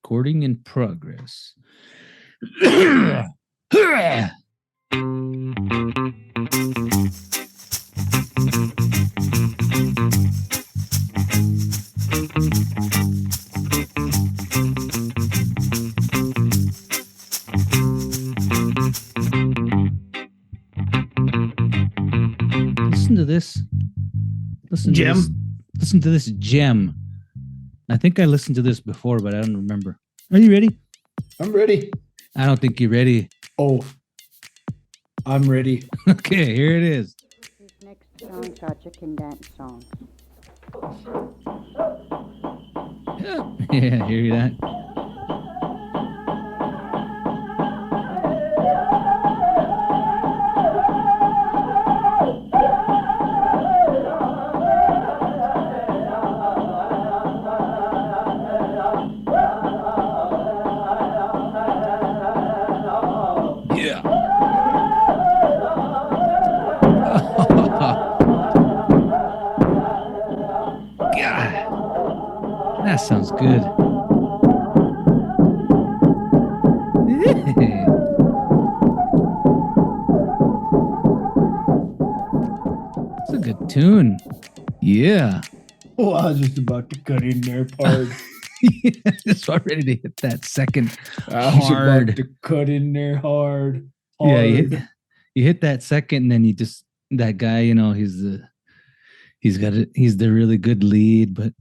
Recording in progress. Listen to this. Listen to this gem. I think I listened to this before, but I don't remember. Are you ready? I'm ready. I don't think you're ready. Oh, I'm ready. Okay, here it is. These next songs are chicken dance songs. Yeah, hear that? Yeah. God, that sounds good. It's a good tune. Yeah. Oh, I was just about to cut in there hard. Yeah, just about ready to hit that second I was hard. about to cut in there hard. Yeah, you hit that second, and then you just that guy. You know, he's the really good lead, but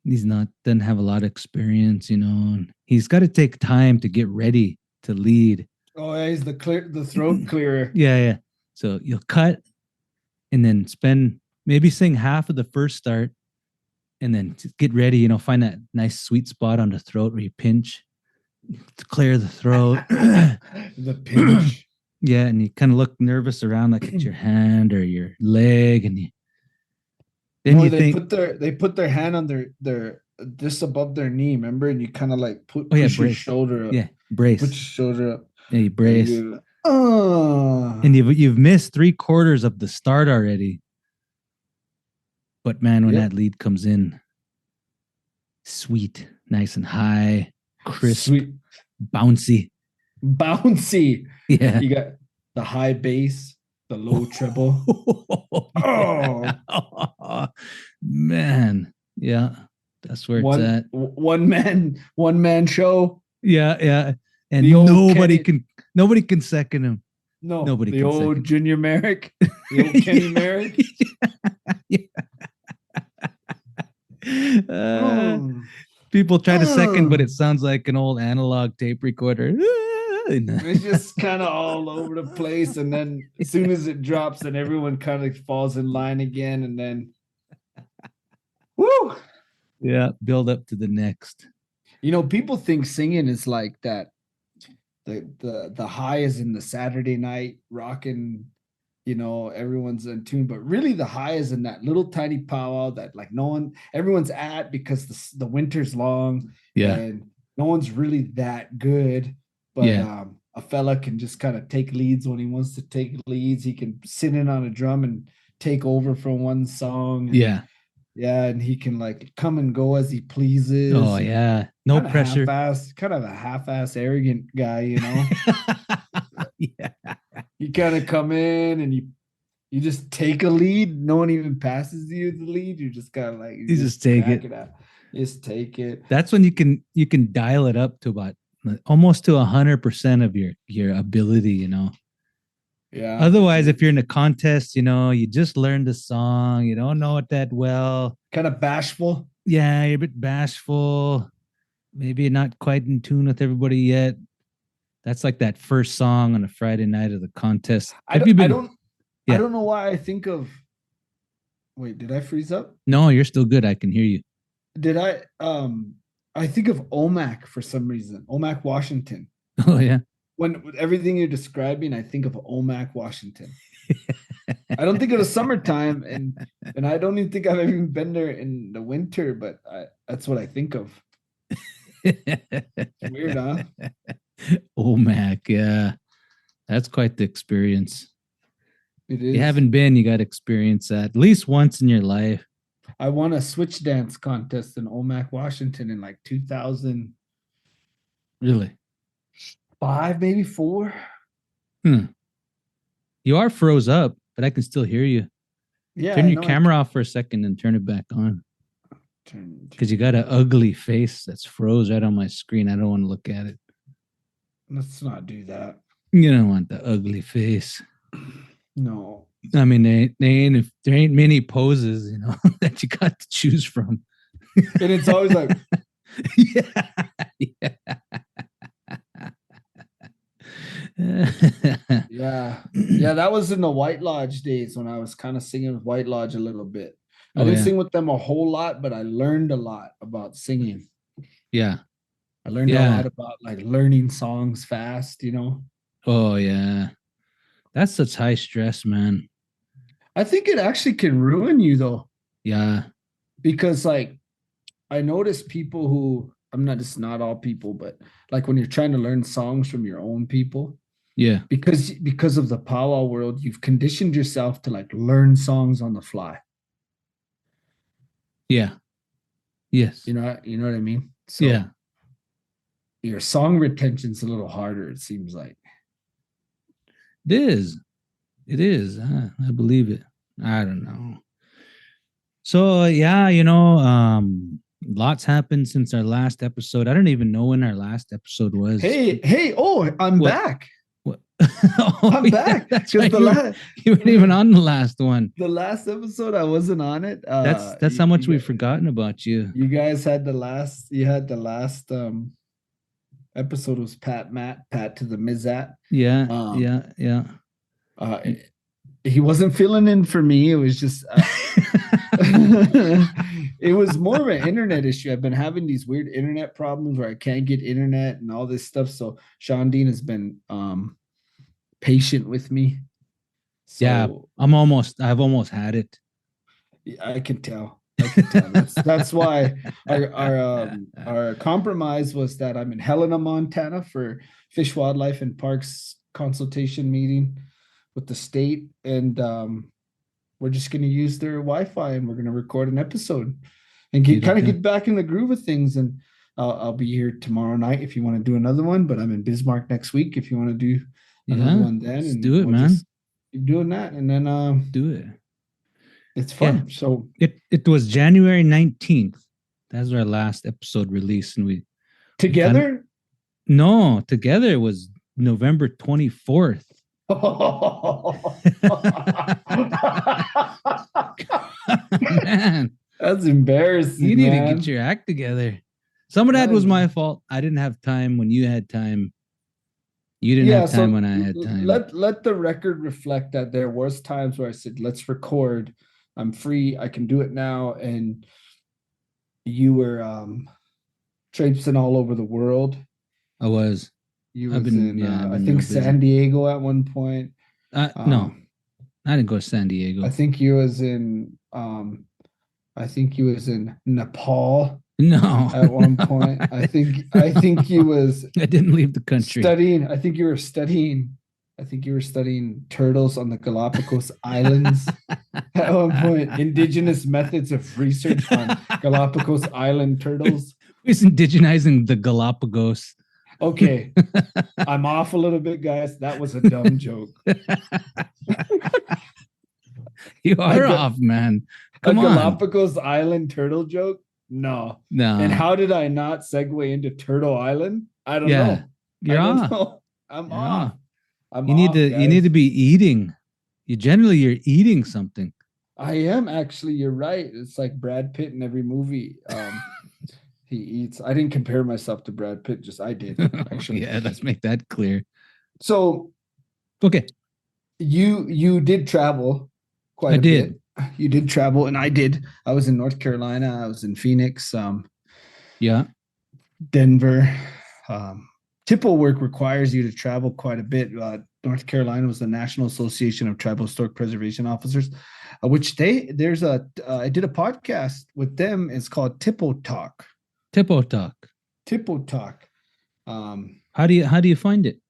doesn't have a lot of experience. You know, and he's got to take time to get ready to lead. Oh, yeah, he's the throat clearer. Yeah. So you'll cut, and then sing half of the first start, and then get ready. You know, find that nice sweet spot on the throat where you pinch to clear the throat. The pinch. Yeah, and you kind of look nervous around, like it's your hand or your leg, and they put their hand on their just above their knee, remember? And you kind of like push your shoulder up. Yeah, brace. Put your shoulder up. Yeah, you brace. And you've missed 3/4 of the start already. But man, when that lead comes in, sweet, nice and high, crisp, sweet. Bouncy. Yeah. You got the high bass, the low treble. Oh man. Yeah. That's where it's at. One man show. Yeah. And nobody can second him. No, nobody the can old second Junior Merrick, the old Kenny Merrick. People try to second, but it sounds like an old analog tape recorder. It's just kind of all over the place, and then as soon as it drops, then everyone kind of falls in line again, and then woo! Yeah, build up to the next. You know, people think singing is like that. The high is in the Saturday night rocking. You know, everyone's in tune, but really the high is in that little tiny powwow that like everyone's at because the winter's long. Yeah, and no one's really that good. But a fella can just kind of take leads when he wants to take leads. He can sit in on a drum and take over from one song. Yeah, and he can like come and go as he pleases. Oh yeah, no pressure. Kind of a half-ass arrogant guy, you know. Yeah, you kind of come in and you just take a lead. No one even passes you the lead. You just kind of like you just take it. Just take it. That's when you can dial it up to about almost to 100% of your ability, you know. Yeah. Otherwise, if you're in a contest, you know, you just learned the song, you don't know it that well. Kind of bashful. Yeah, you're a bit bashful. Maybe not quite in tune with everybody yet. That's like that first song on a Friday night of the contest. I don't know why I think of. Wait, did I freeze up? No, you're still good. I can hear you. Did I? I think of OMAC for some reason. OMAC, Washington. Oh yeah. When everything you're describing, I think of OMAC, Washington. I don't think of the summertime, and I don't even think I've even been there in the winter, but that's what I think of. It's weird, huh? OMAC, yeah. That's quite the experience. It is. If you haven't been, you got to experience that at least once in your life. I won a switch dance contest in OMAC, Washington in like 2000. Really? 5, maybe 4. You are froze up, but I can still hear you. Yeah, Turn I your know camera off for a second and turn it back on. Because you got it. an ugly face that's froze right on my screen. I don't want to look at it. Let's not do that. You don't want the ugly face. No. I mean, there ain't many poses, that you got to choose from. And it's always like, yeah. yeah. Yeah, that was in the White Lodge days when I was kind of singing with White Lodge a little bit. I Oh, didn't yeah. sing with them a whole lot, but I learned a lot about singing. Yeah. I learned a lot about like learning songs fast, Oh, yeah. That's such high stress, man. I think it actually can ruin you though, Yeah. because like I notice people who it's not all people, but like when you're trying to learn songs from your own people, Yeah. because of the powwow world, you've conditioned yourself to like learn songs on the fly. Yeah. Yes. You know what I mean? So Yeah. your song retention's a little harder, it seems like. It is. It is. I believe it. I don't know. So yeah, lots happened since our last episode. I don't even know when our last episode was. Hey, I'm What? back. What? I'm back. That's right. You weren't even on the last one. The last episode, I wasn't on it. That's how much we've forgotten about you. You guys had the last episode was Pat to the Mizat. Yeah. He wasn't filling in for me. It was just it was more of an internet issue. I've been having these weird internet problems where I can't get internet and all this stuff. So Sean Dean has been patient with me. So, yeah, I've almost had it. I can tell. That's why our compromise was that I'm in Helena, Montana for Fish, Wildlife, and Parks consultation meeting with the state, and we're just going to use their Wi-Fi and we're going to record an episode and get back in the groove of things. And I'll be here tomorrow night if you want to do another one, but I'm in Bismarck next week if you want to do another one then. Let's and do it, man. Keep doing that, and then do it. It's fun. Yeah. So it was January 19th. That's our last episode release, and we together. Together it was November 24th. Man, that's embarrassing. You need to get your act together. Some of that was my fault. I didn't have time when you had time. You didn't have time when I had time. Let the record reflect that there was times where I said, let's record. I'm free. I can do it now. And you were traipsing all over the world. I was. I think San Diego at one point. No, I didn't go to San Diego. I think you was in Nepal. No. At one point. I think you was I didn't leave the country. Studying. I think you were studying turtles on the Galapagos Islands. At one point, indigenous methods of research on Galapagos Island turtles. It's indigenizing the Galapagos. Okay. I'm off a little bit, guys. That was a dumb joke. You are off, man. Come on. Galapagos Island turtle joke? No. And how did I not segue into Turtle Island? I don't know. You're off. I'm off. You need to be eating. You're eating something. I am actually. You're right. It's like Brad Pitt in every movie. He eats. I didn't compare myself to Brad Pitt. Just I did. Actually. Yeah, let's make that clear. So, okay, you did travel quite a bit. You did travel, and I did. I was in North Carolina. I was in Phoenix. Denver. TIPO work requires you to travel quite a bit. North Carolina was the National Association of Tribal Historic Preservation Officers, which I did a podcast with them. It's called TIPO Talk. TIPO Talk. How do you find it?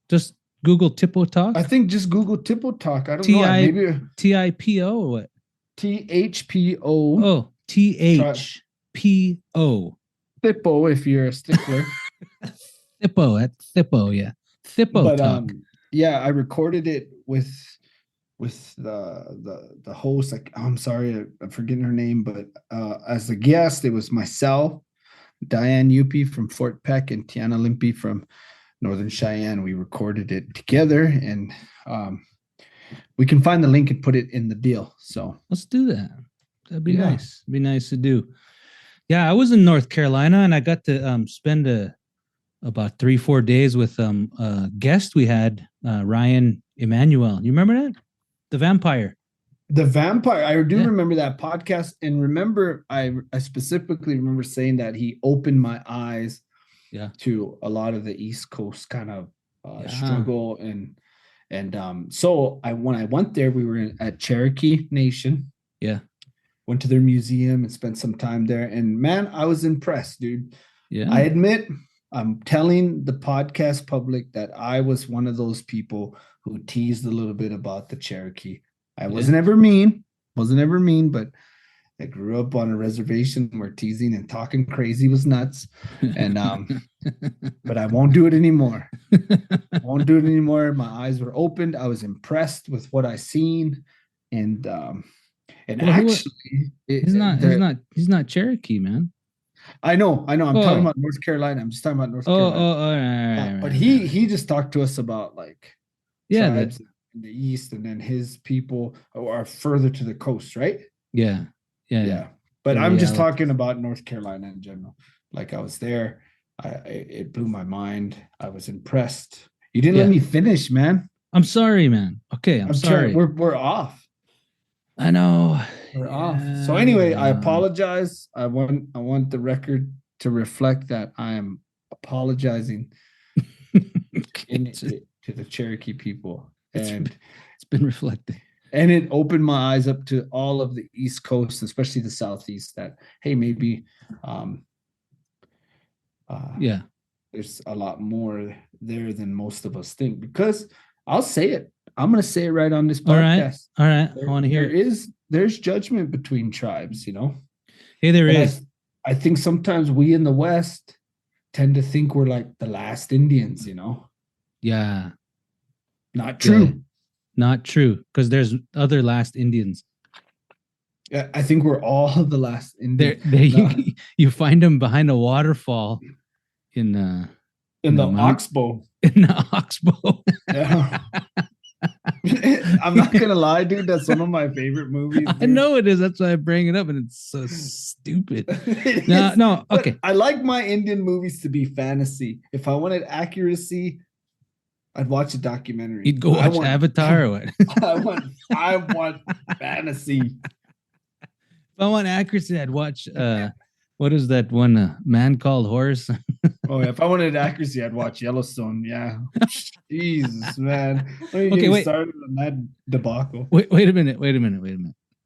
Just Google TIPO Talk? I think just Google TIPO Talk. I don't know. Maybe TIPO or what? THPO. Oh, THPO. TIPO if you're a stickler. Thippo, at Thippo, yeah. Thippo But talk. yeah, I recorded it with the host. Like, I'm sorry, I'm forgetting her name, but as a guest, it was myself, Diane Yupi from Fort Peck, and Tiana Limpy from Northern Cheyenne. We recorded it together, and we can find the link and put it in the deal. So Let's do that. That'd be Yeah. nice. Be nice to do. Yeah, I was in North Carolina and I got to spend about 3-4 days with a guest we had, Ryan Emanuel. You remember that? The vampire. the vampire, I do Yeah. remember that podcast, and remember, I specifically remember saying that he opened my eyes Yeah. to a lot of the East Coast kind of Yeah. struggle, and so when I went there, we were at Cherokee Nation. Yeah. Went to their museum and spent some time there, and man, I was impressed, dude. Yeah. I admit, I'm telling the podcast public that I was one of those people who teased a little bit about the Cherokee. I wasn't ever mean, but I grew up on a reservation where teasing and talking crazy was nuts. And but I won't do it anymore. Won't do it anymore. My eyes were opened. I was impressed with what I seen. And Well, actually he's not Cherokee, man. I know. I'm Oh. talking about North Carolina. I'm just talking about North Oh, Carolina. all right, But right, he just talked to us about like yeah, tribes in the east, and then his people are further to the coast, right? yeah. But The I'm just realities. talking about North Carolina in general. Like, I was there, it blew my mind. I was impressed. You didn't let Yeah. me finish, man. I'm sorry, man. Okay, I'm sorry. We're off. I know. We're off. So anyway, I Yeah. apologize. I want the record to reflect that I am apologizing to the Cherokee people, and It's been reflected. and it opened my eyes up to all of the East Coast, especially the Southeast, that hey, maybe Yeah. there's a lot more there than most of us think. Because I'll say it, I'm gonna say it right on this All right. podcast. All right. I want to hear it. There's judgment between tribes, you know. Hey, there And is. I think sometimes we in the West tend to think we're like the last Indians, you know. Yeah. Not true. Not true. Because there's other last Indians. Yeah, I think we're all the last Indians. You find them behind a waterfall in the Mount- Oxbow. In the Oxbow. Yeah. I'm not gonna lie, dude. That's one of my favorite movies. I Dude. know it is. That's why I bring it up, and it's so stupid. It No, is, no. but Okay. I like my Indian movies to be fantasy. If I wanted accuracy, I'd watch a documentary. You'd go watch Avatar or what? I want fantasy. If I want accuracy, I'd watch what is that one? Man Called Horse. Oh, yeah. If I wanted accuracy, I'd watch Yellowstone. Yeah. Jesus, man. Okay, wait. Started on that debacle. Wait a minute. We're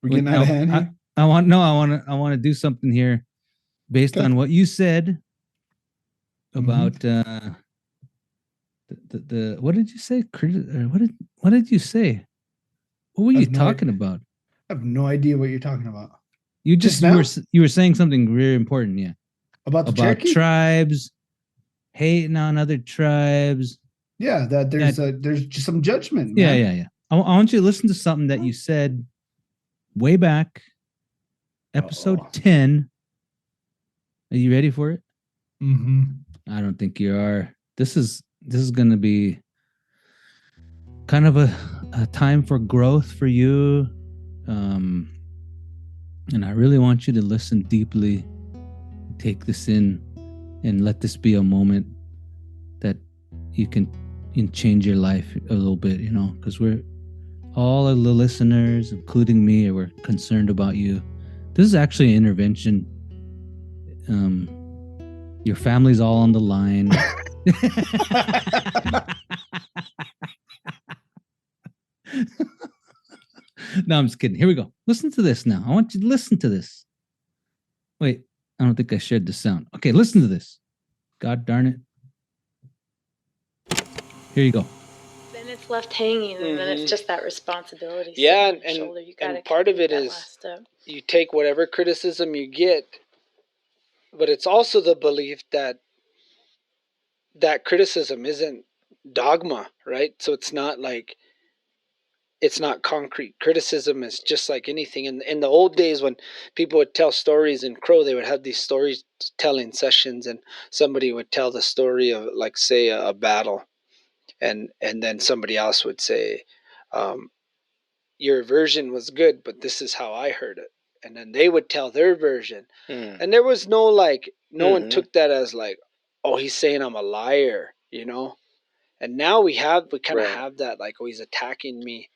getting out of hand here. I want to do something here based on what you said about the what did you say? What did you say? What were you talking about? I have no idea what you're talking about. You were saying something very important, yeah. About Cherokee? Tribes, hating on other tribes. Yeah, that there's just some judgment. Man. Yeah. I want you to listen to something that you said way back, episode 10. Are you ready for it? Mm-hmm. I don't think you are. This is going to be kind of a time for growth for you. And I really want you to listen deeply, take this in, and let this be a moment that you can change your life a little bit, you know, because we're all of the listeners, including me, we're concerned about you. This is actually an intervention. Your family's all on the line. No, I'm just kidding. Here we go. Listen to this now. I want you to listen to this. Wait, I don't think I shared the sound. Okay, listen to this. God darn it. Here you go. Then it's left hanging, and then it's just that responsibility. Yeah, on your shoulder. You gotta and part of it complete that is last step. you take whatever criticism you get, but it's also the belief that that criticism isn't dogma, right? So it's not like, it's not concrete. Criticism is just like anything. In the old days when people would tell stories in Crow, they would have these storytelling sessions, and somebody would tell the story of, like, say, a battle, and then somebody else would say, um, your version was good, but this is how I heard it. And then they would tell their version. And there was no, like, no one took that as like, oh, he's saying I'm a liar, you know? And now we kind of have that, like, oh, he's attacking me.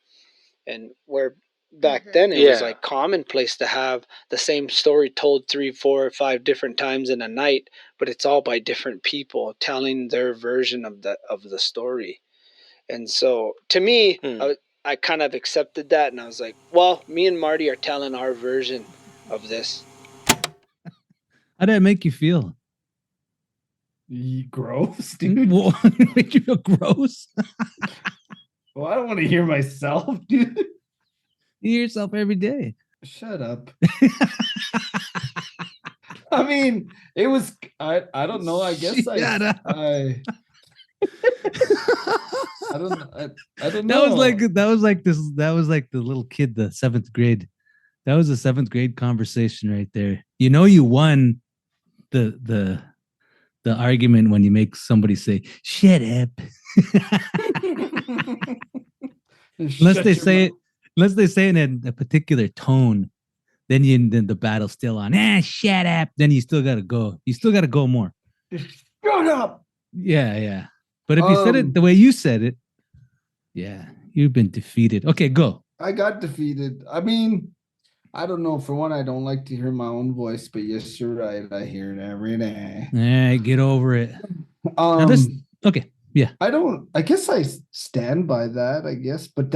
And where back then it was like commonplace to have the same story told 3, 4, or 5 different times in a night, but it's all by different people telling their version of the story. And so to me, I kind of accepted that, and I was like, well, me and Marty are telling our version of this. How did it make you feel? Gross, dude. Make you feel gross? Well, I don't want to hear myself, dude. You hear yourself every day. Shut up. I mean, it was, I don't know. I guess Shut up. I don't know. That was like the little kid, the 7th grade. That was a 7th grade conversation right there. You know, you won the argument when you make somebody say, shut up. Unless they say it in a particular tone, then the battle's still on. Shut up. Then you still gotta go. You still gotta go more. Shut up. Yeah. But if you said it the way you said it, yeah, you've been defeated. Okay, go. I got defeated. I mean, I don't know. For one, I don't like to hear my own voice, but yes, you're right. I hear it every day. Yeah, get over it. Okay. Yeah. I guess I stand by that, I guess, but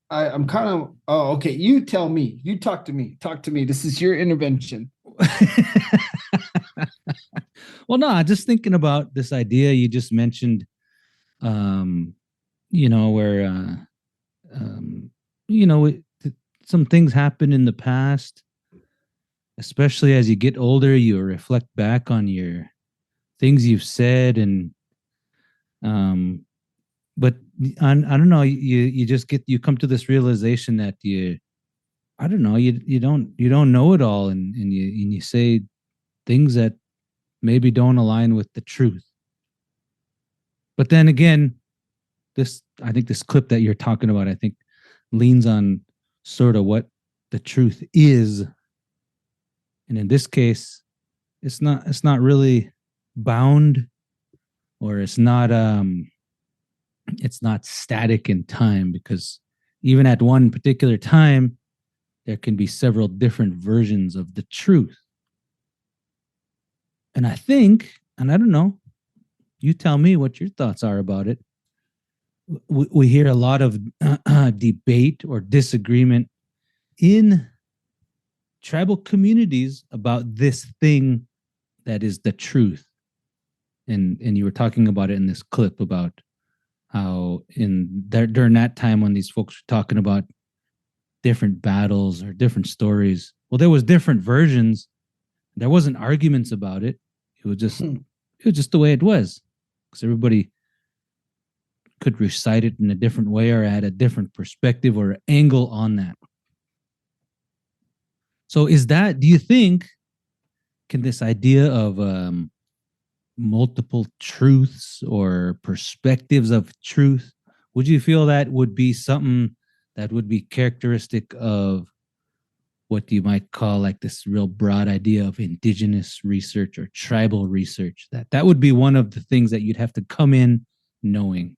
I'm kind of, oh, okay. You tell me, you talk to me. This is your intervention. Well, no, I'm just thinking about this idea you just mentioned, where, some things happen in the past, especially as you get older, you reflect back on your things you've said, and but I don't know, you come to this realization that you don't know it all, and you say things that maybe don't align with the truth. But then again, I think this clip that you're talking about, I think leans on sort of what the truth is. And in this case, it's not really bound, or it's not static in time, because even at one particular time, there can be several different versions of the truth. And I think, and I don't know, you tell me what your thoughts are about it. We hear a lot of debate or disagreement in tribal communities about this thing that is the truth. And you were talking about it in this clip about how during that time when these folks were talking about different battles or different stories, well, there was different versions. There wasn't arguments about it. It was just the way it was, because everybody could recite it in a different way or add a different perspective or angle on that. So do you think, can this idea of multiple truths or perspectives of truth, would you feel that would be something that would be characteristic of what you might call like this real broad idea of indigenous research or tribal research? That would be one of the things that you'd have to come in knowing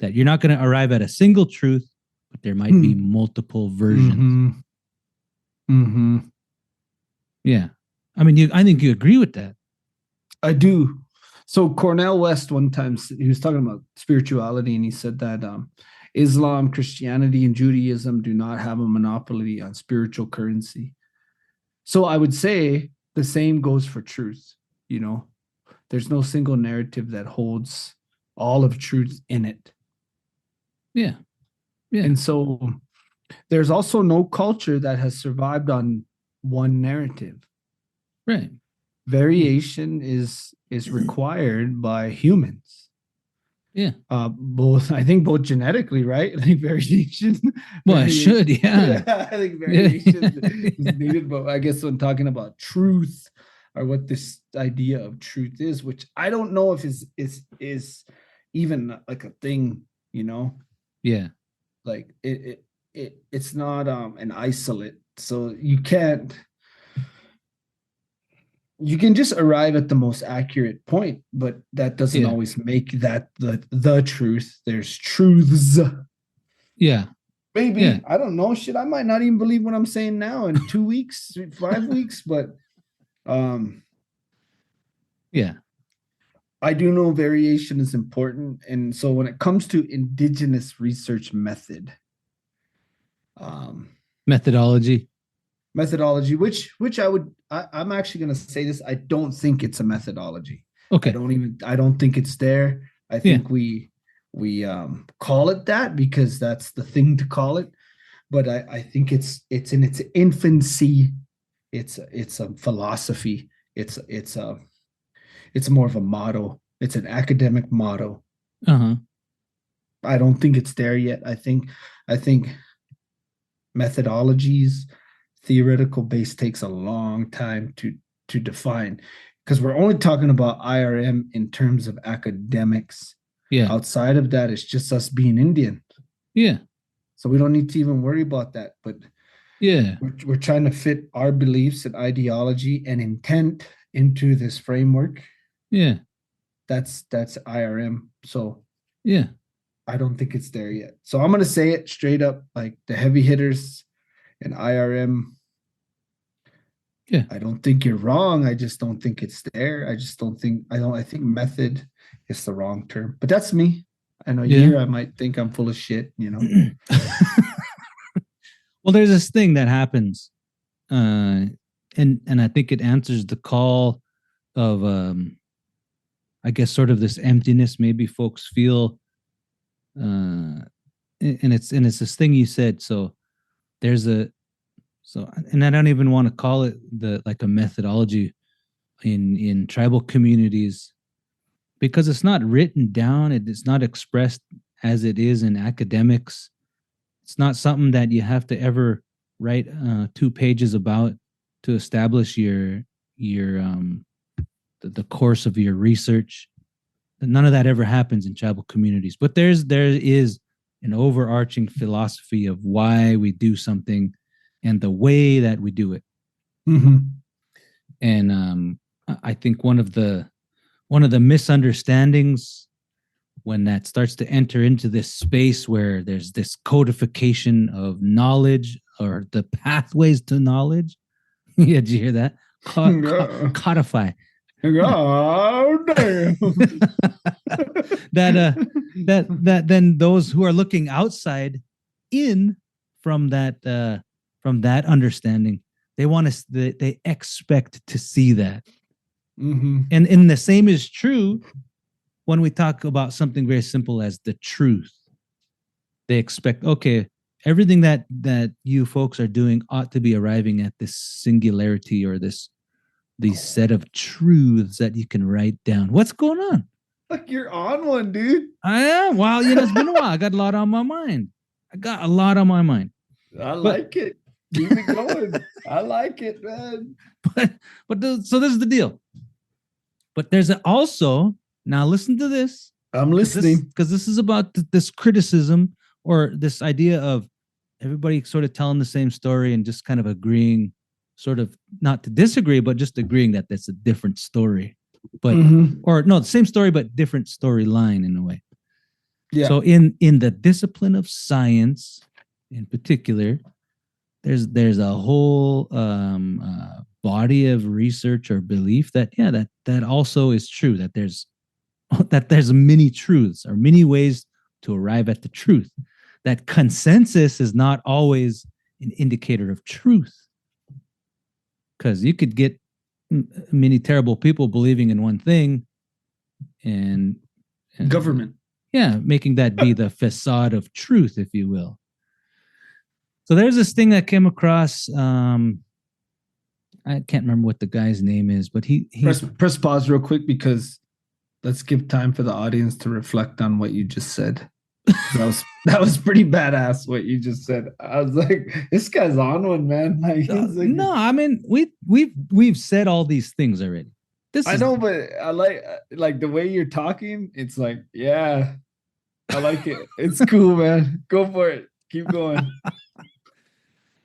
that you're not going to arrive at a single truth, but there might be multiple versions. Yeah. I mean, I think you agree with that. I do. So Cornel West one time, he was talking about spirituality, and he said that Islam, Christianity, and Judaism do not have a monopoly on spiritual currency. So I would say the same goes for truth. You know, there's no single narrative that holds all of truth in it. Yeah. And so there's also no culture that has survived on one narrative. Right. Variation is required by humans. Yeah. Both, I think both genetically, right? I think variation. Well, it should, yeah. I think variation is needed, but I guess when talking about truth or what this idea of truth is, which I don't know if is even like a thing, you know, Yeah. like it's not an isolate, so you can just arrive at the most accurate point, but that doesn't Yeah. always make that the truth. There's truths. Yeah. Maybe. Yeah. I don't know. Shit, I might not even believe what I'm saying now in 2 weeks, 5 weeks, but Yeah. I do know variation is important. And so when it comes to indigenous research Methodology. which I'm actually going to say this, I don't think it's a methodology. Okay. I don't think it's there. I think we call it that because that's the thing to call it, but I think it's in its infancy. It's a philosophy. It's more of a motto. It's an academic motto. Uh-huh. I don't think it's there yet. I think methodologies, theoretical base takes a long time to define, because we're only talking about IRM in terms of academics. Yeah. Outside of that, it's just us being Indian. Yeah. So we don't need to even worry about that. But Yeah. we're trying to fit our beliefs and ideology and intent into this framework. Yeah. That's IRM. So Yeah. I don't think it's there yet. So I'm gonna say it straight up, like the heavy hitters and IRM. Yeah. I don't think you're wrong. I just don't think it's there. I think method is the wrong term. But that's me. In a year, I might think I'm full of shit, you know. Well, there's this thing that happens, and I think it answers the call of I guess sort of this emptiness maybe folks feel, and it's this thing you said. So there's and I don't even want to call it like a methodology in tribal communities, because it's not written down. It's not expressed as it is in academics. It's not something that you have to ever write 2 pages about to establish your the course of your research. None of that ever happens in tribal communities. But there is an overarching philosophy of why we do something and the way that we do it. Mm-hmm. And I think one of the misunderstandings when that starts to enter into this space where there's this codification of knowledge or the pathways to knowledge. Yeah, did you hear that? Codify. Oh, damn. that then those who are looking outside in from that understanding, they expect to see that. Mm-hmm. And the same is true when we talk about something very simple as the truth. They expect, okay, everything that you folks are doing ought to be arriving at this singularity or these set of truths that you can write down. What's going on? Like you're on one, dude. I am. Well, it's been a while. I got a lot on my mind. I like it. Keep it going. I like it, man. So this is the deal. But there's also, now listen to this. I'm listening. Because this is about this criticism or this idea of everybody sort of telling the same story and just kind of agreeing, sort of not to disagree, but just agreeing that that's a different story. But or no, the same story, but different storyline in a way. Yeah. So in the discipline of science, in particular, there's a whole body of research or belief that that also is true, that there's many truths or many ways to arrive at the truth. That consensus is not always an indicator of truth, because you could get many terrible people believing in one thing and government, making that be the facade of truth, if you will. So there's this thing I came across. I can't remember what the guy's name is, but he press pause real quick, because let's give time for the audience to reflect on what you just said. That was pretty badass what you just said. I was like, this guy's on one, man. Like, he's like, No, I mean we've said all these things already. I know, but I like the way you're talking. It's like, yeah, I like it. It's cool, man. Go for it. Keep going.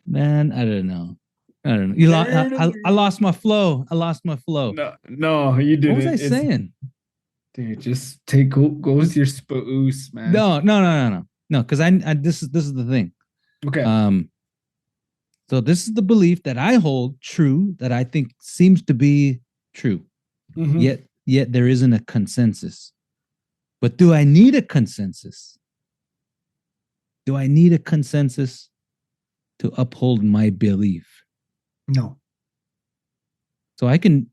Man, I don't know. I lost my flow. No, you didn't. What was I saying? Dude, just go with your spoos, man. No. Because this is the thing. Okay. So this is the belief that I hold true, that I think seems to be true. Mhm. Yet there isn't a consensus. But do I need a consensus? Do I need a consensus to uphold my belief? No. So I can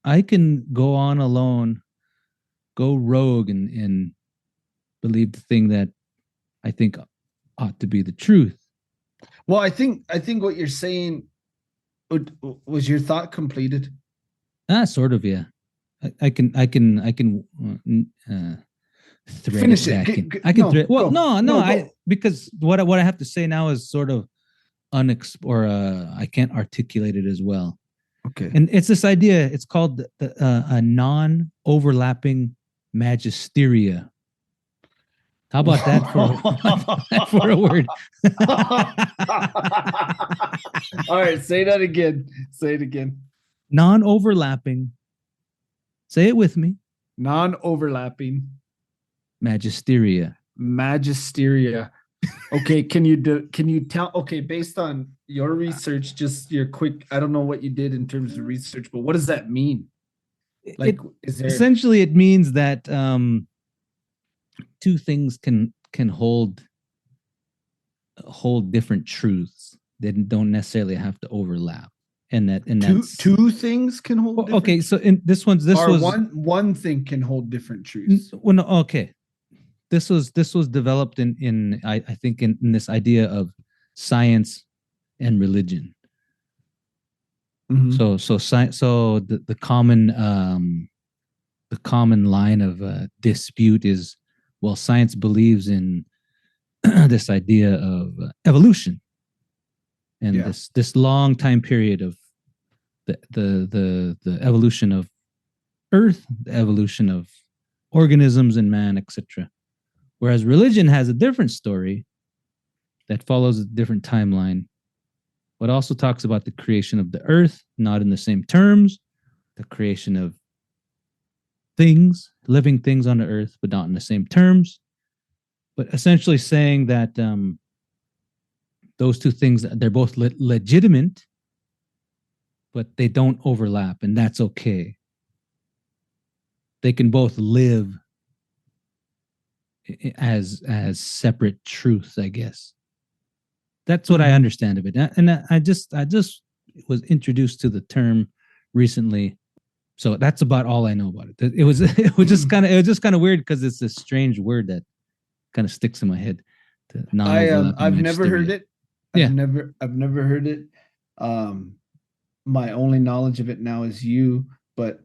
go on alone, go rogue and believe the thing that I think ought to be the truth. Well, I think what you're saying was your thought completed. Sort of, yeah. I can thread Finish it it. back in. I can No, thread. Well, go. no, because what I have to say now is sort of I can't articulate it as well. Okay. And it's this idea. It's called a non-overlapping magisteria. How about that for a word? All right, say that again. Say it again. Non-overlapping. Say it with me. Non-overlapping Magisteria. magisteria. Okay, can you tell? Okay, based on your research, just your quick. I don't know what you did in terms of research, but what does that mean? Like, is there Essentially it means that two things can hold different truths. They don't necessarily have to overlap. And that's two things can hold different okay. So in this was one thing can hold different truths. Well, no, okay. This was developed in I think in this idea of science and religion. Mhm. So the common line of dispute is, well, science believes in this idea of evolution, and Yeah. this long time period of the evolution of Earth, the evolution of organisms and man, etc. Whereas religion has a different story that follows a different timeline, but also talks about the creation of the earth, not in the same terms, the creation of things, living things on the earth, but not in the same terms, but essentially saying that those two things, they're both legitimate, but they don't overlap, and that's okay. They can both live as separate truths, I guess. That's what I understand of it. And I just was introduced to the term recently. So that's about all I know about it. It was just kind of weird because it's a strange word that kind of sticks in my head. I've never heard it. Yeah. I've never heard it. My only knowledge of it now is you, but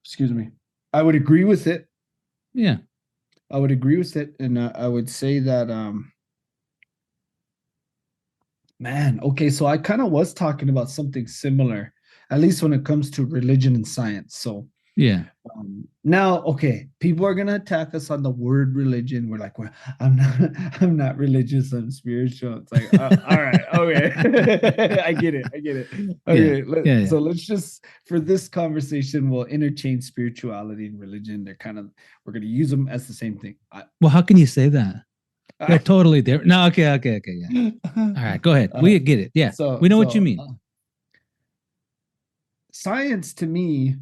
excuse me. I would agree with it. Yeah. I would agree with it, and I would say that man, okay, so I kind of was talking about something similar, at least when it comes to religion and science. So yeah. Now, okay, people are gonna attack us on the word religion. We're like, well, I'm not religious, I'm spiritual. It's like, all right, okay, I get it. Okay, so let's just, for this conversation, we'll interchange spirituality and religion. We're gonna use them as the same thing. Well, how can you say that? They're totally different. No, okay, yeah. All right, go ahead. We get it. Yeah, so we know what you mean. Science to me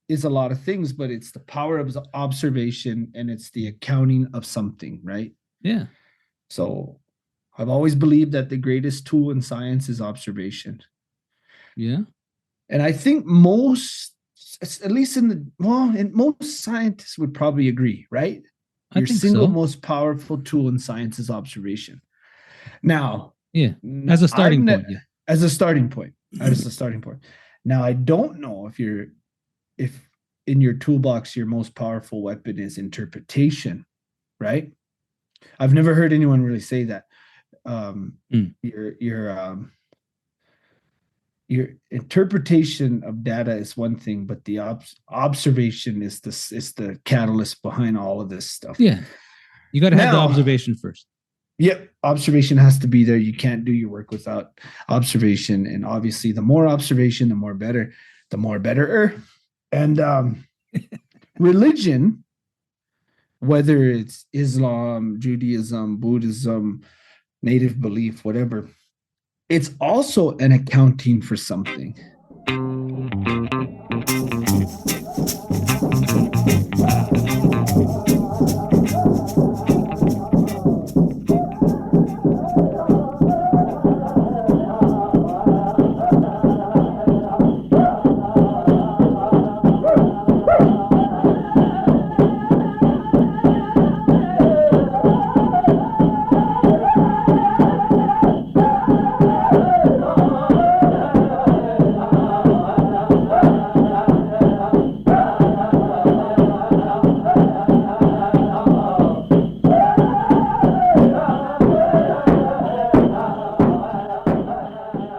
is a lot of things, but it's the power of observation and it's the accounting of something, right? Yeah. So I've always believed that the greatest tool in science is observation. Yeah. And I think most, at least and most scientists would probably agree, right? Your single most powerful tool in science is observation. Now, yeah, as a starting point. Yeah. As a starting point. Now, I don't know if in your toolbox, your most powerful weapon is interpretation, right? I've never heard anyone really say that. Your interpretation of data is one thing, but the observation is the catalyst behind all of this stuff. Yeah. You got to have the observation first. Yep. Observation has to be there. You can't do your work without observation. And obviously, the more observation, the more better. And religion, whether it's Islam, Judaism, Buddhism, native belief, whatever, it's also an accounting for something.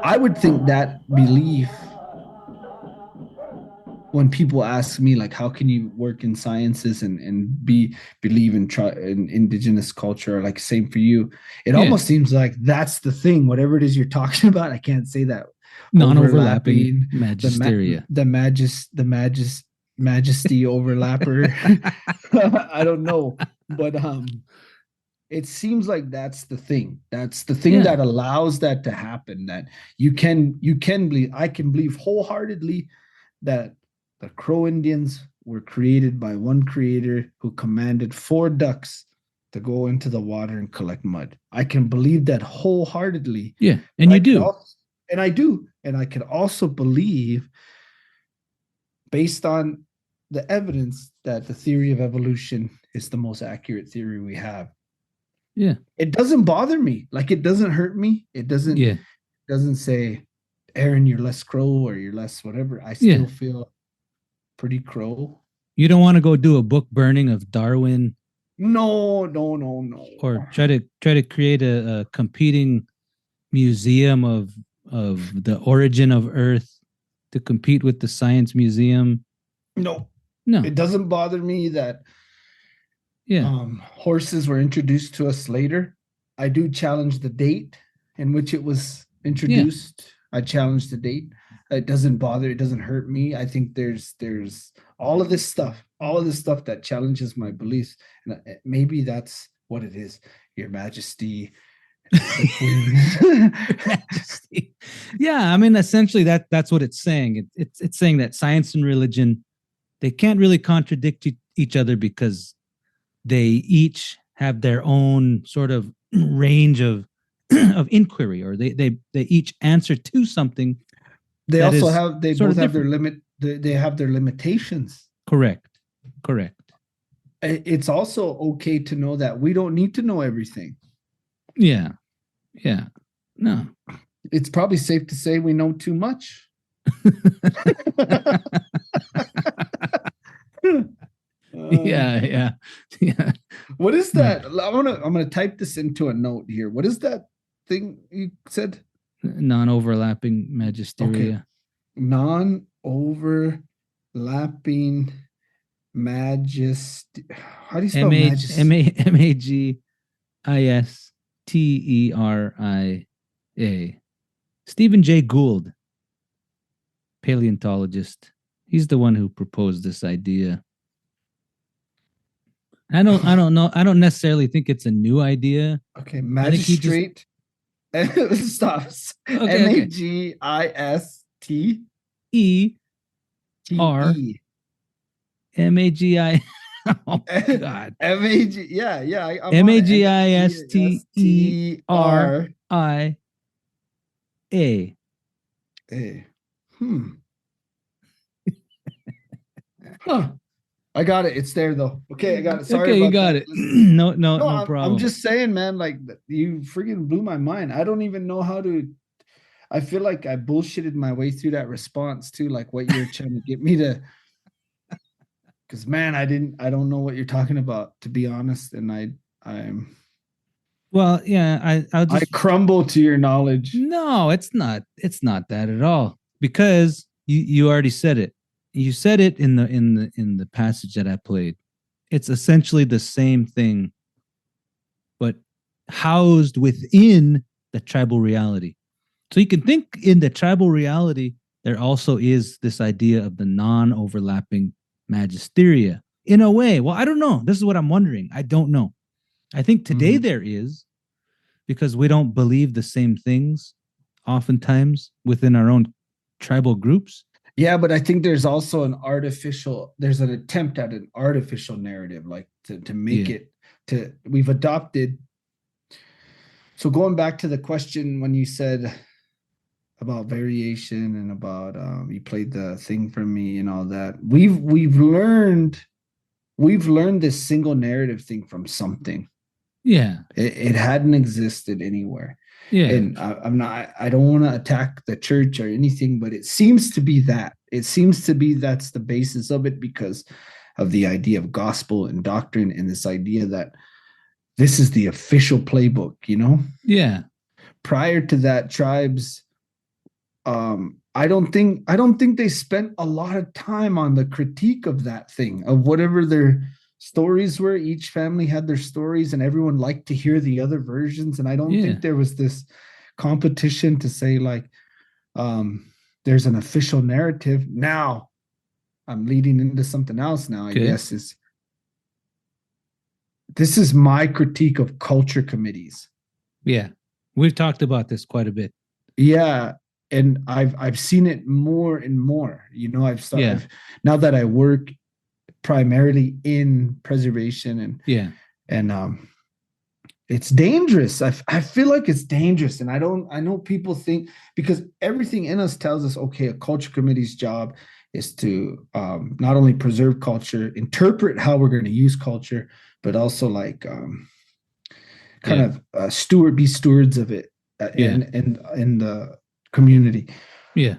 I would think that belief, when people ask me, like, how can you work in sciences and believe in indigenous culture, like same for you, it almost seems like that's the thing, whatever it is you're talking about. I can't say that. Non-overlapping magisteria. The majesty overlapper. I don't know, but it seems like that's the thing. That's the thing that allows that to happen. That you can believe. I can believe wholeheartedly that the Crow Indians were created by one creator who commanded 4 ducks to go into the water and collect mud. I can believe that wholeheartedly. Yeah, and you do. And I do. And I can also believe, based on the evidence, that the theory of evolution is the most accurate theory we have. Yeah. It doesn't bother me. Like, it doesn't hurt me. It doesn't say, Aaron, you're less crow or you're less whatever. I still feel pretty crow. You don't want to go do a book burning of Darwin. No. Or try to create a competing museum of the origin of Earth to compete with the Science Museum. No. It doesn't bother me that horses were introduced to us later. I do challenge the date in which it was introduced. I challenge the date. It doesn't bother. It doesn't hurt me. I think there's all of this stuff that challenges my beliefs. And maybe that's what it is. Your Majesty. Majesty. Yeah, I mean, essentially that's what it's saying. It's saying that science and religion, they can't really contradict each other because they each have their own sort of range of inquiry, or they each answer to something. They also have both have their limit. They have their limitations. Correct. It's also okay to know that we don't need to know everything. Yeah. No. It's probably safe to say we know too much. Yeah. What is that? I'm gonna type this into a note here. What is that thing you said? Non-overlapping magisteria. Okay. Non-overlapping majesty. How do you spell majesty? Magisteria. Steven Jay Gould, paleontologist. He's the one who proposed this idea. I don't know. I don't necessarily think it's a new idea. Okay, magistrate. Stop. Okay. Magistei. Oh my God. Magisteri. Huh. I got it. It's there though. Okay, I got it. Sorry. Okay, you got it. No problem. I'm just saying, man, like, you freaking blew my mind. I don't even know how to. I feel like I bullshitted my way through that response too, like what you're trying to get me to. Because man, I don't know what you're talking about, to be honest. And I'm Well, yeah, I'll I just crumble to your knowledge. no, it's not. It's not that at all. Because you already said it. You said it in the passage that I played. It's essentially the same thing, but housed within the tribal reality. So you can think in the tribal reality, there also is this idea of the non-overlapping magisteria in a way. Well, I don't know. This is what I'm wondering. I don't know. I think today there is, because we don't believe the same things oftentimes within our own tribal groups. Yeah, but I think there's also there's an attempt at an artificial narrative, like to make it we've adopted. So going back to the question when you said about variation and about you played the thing for me and all that, we've learned this single narrative thing from something. Yeah. It hadn't existed anywhere. Yeah. And I don't want to attack the church or anything, but it seems to be that's the basis of it, because of the idea of gospel and doctrine and this idea that this is the official playbook, Yeah. Prior to that, tribes, I don't think they spent a lot of time on the critique of that thing, of whatever their stories were. Each family had their stories and everyone liked to hear the other versions. And I don't think there was this competition to say like, there's an official narrative. Now I'm leading into something else now, I guess, this is my critique of culture committees. Yeah. We've talked about this quite a bit. Yeah. And I've seen it more and more, I've started now that I work primarily in preservation and it's dangerous. I feel like it's dangerous. And I know people think, because everything in us tells us, okay, a culture committee's job is to not only preserve culture, interpret how we're going to use culture, but also like be stewards of it in the community. Yeah.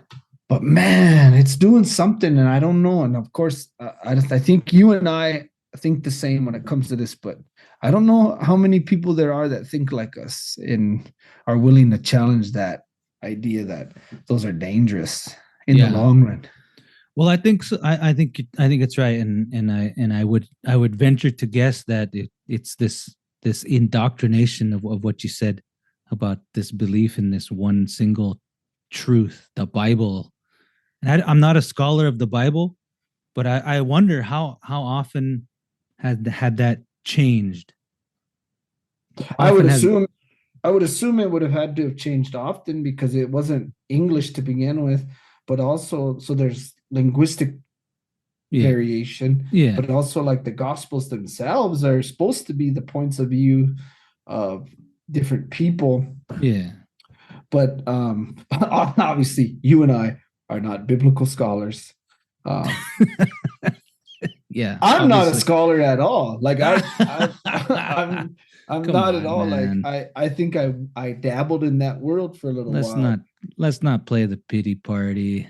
But man, it's doing something, and I don't know. And of course, I think you and I think the same when it comes to this, but I don't know how many people there are that think like us and are willing to challenge that idea that those are dangerous in the long run. Well, I think so. I think it's right, and I would venture to guess that it's this indoctrination of what you said about this belief in this one single truth, the Bible. And I'm not a scholar of the Bible, but I wonder how often had that changed. I would assume it would have had to have changed often, because it wasn't English to begin with, but also so there's linguistic variation, but also like the Gospels themselves are supposed to be the points of view of different people. Yeah. But obviously you and I are not biblical scholars. Yeah, I'm not a scholar at all. Like I'm not at all. Man. Like I think I dabbled in that world for a little while. Let's not play the pity party.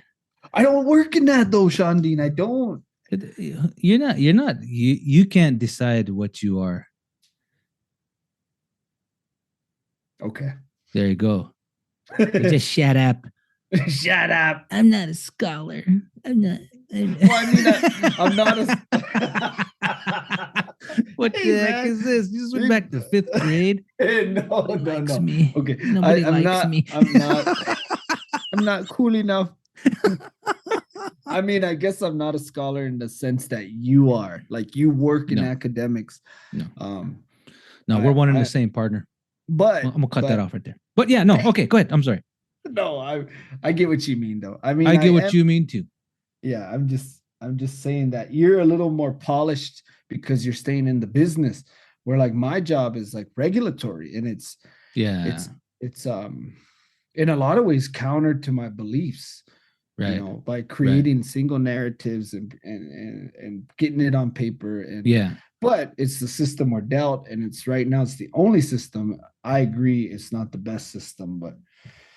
I don't work in that though, Shandine. I don't. You're not. You can't decide what you are. Okay. There you go. Just shut up. Shut up. I'm not a scholar. I'm not. Well, I mean, I'm not a. What the heck is this? You just went back to 5th grade. No. Me. Okay. Nobody likes me. I'm not cool enough. I mean, I guess I'm not a scholar in the sense that you are. Like you work in academics. No. We're one and the same, partner. But I'm gonna cut that off right there. But yeah, no. Okay, go ahead. I'm sorry. No, I get what you mean though. I mean, I get what you mean too. Yeah, I'm just saying that you're a little more polished because you're staying in the business, where like my job is like regulatory, and it's in a lot of ways counter to my beliefs. Right. By creating single narratives and getting it on paper but it's the system we're dealt, and it's right now it's the only system. I agree it's not the best system, but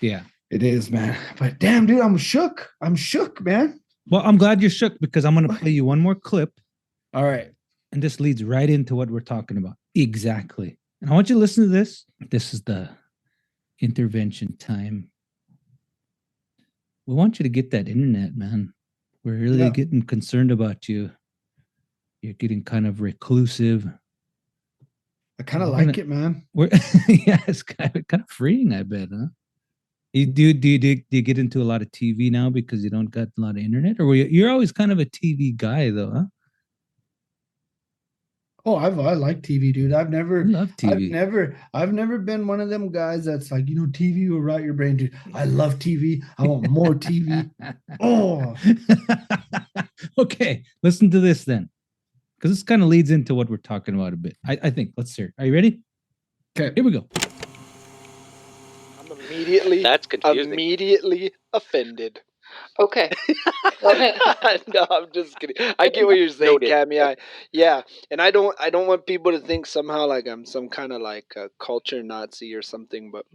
it is, man. But damn, dude, I'm shook, man. Well, I'm glad you're shook, because I'm going to play you one more clip, All right. And this leads right into what we're talking about. Exactly. And I want you to listen to this. This is the intervention time. We want you to get that internet, man. We're really getting concerned about you. You're getting kind of reclusive. I kind of like it, man. Yeah, it's kind of freeing, I bet, huh? Do you get into a lot of TV now because you don't got a lot of internet? Or you're always kind of a TV guy, though, huh? Oh, I like TV, dude. I love TV. I've never been one of them guys that's like, TV will rot your brain, dude. I love TV. I want more TV. Oh, okay. Listen to this then, because this kind of leads into what we're talking about a bit. I think. Let's hear it. Are you ready? Okay, here we go. I'm immediately offended. Okay. No, I'm just kidding. I get what you're saying, Cammy. Yeah, and I don't want people to think somehow like I'm some kind of like a culture Nazi or something. But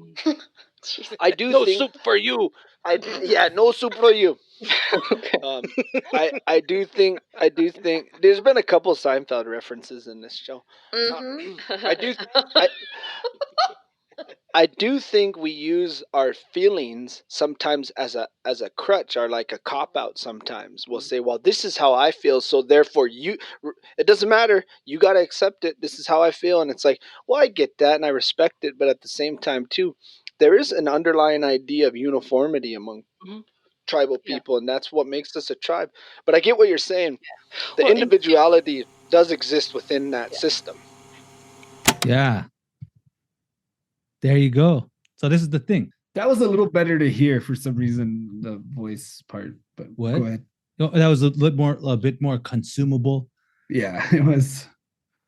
I do no think, soup for you. No soup for you. Okay. I do think there's been a couple Seinfeld references in this show. I do think we use our feelings sometimes as a crutch or like a cop out. Sometimes we'll say, well, this is how I feel, so therefore it doesn't matter, you got to accept it, this is how I feel. And it's like, well, I get that and I respect it, but at the same time too, there is an underlying idea of uniformity among tribal people, and that's what makes us a tribe. But I get what you're saying. The individuality does exist within that system. Yeah. There you go. So this is the thing. That was a little better to hear for some reason, the voice part. But what? Go ahead. No, that was a bit more consumable. Yeah, it was.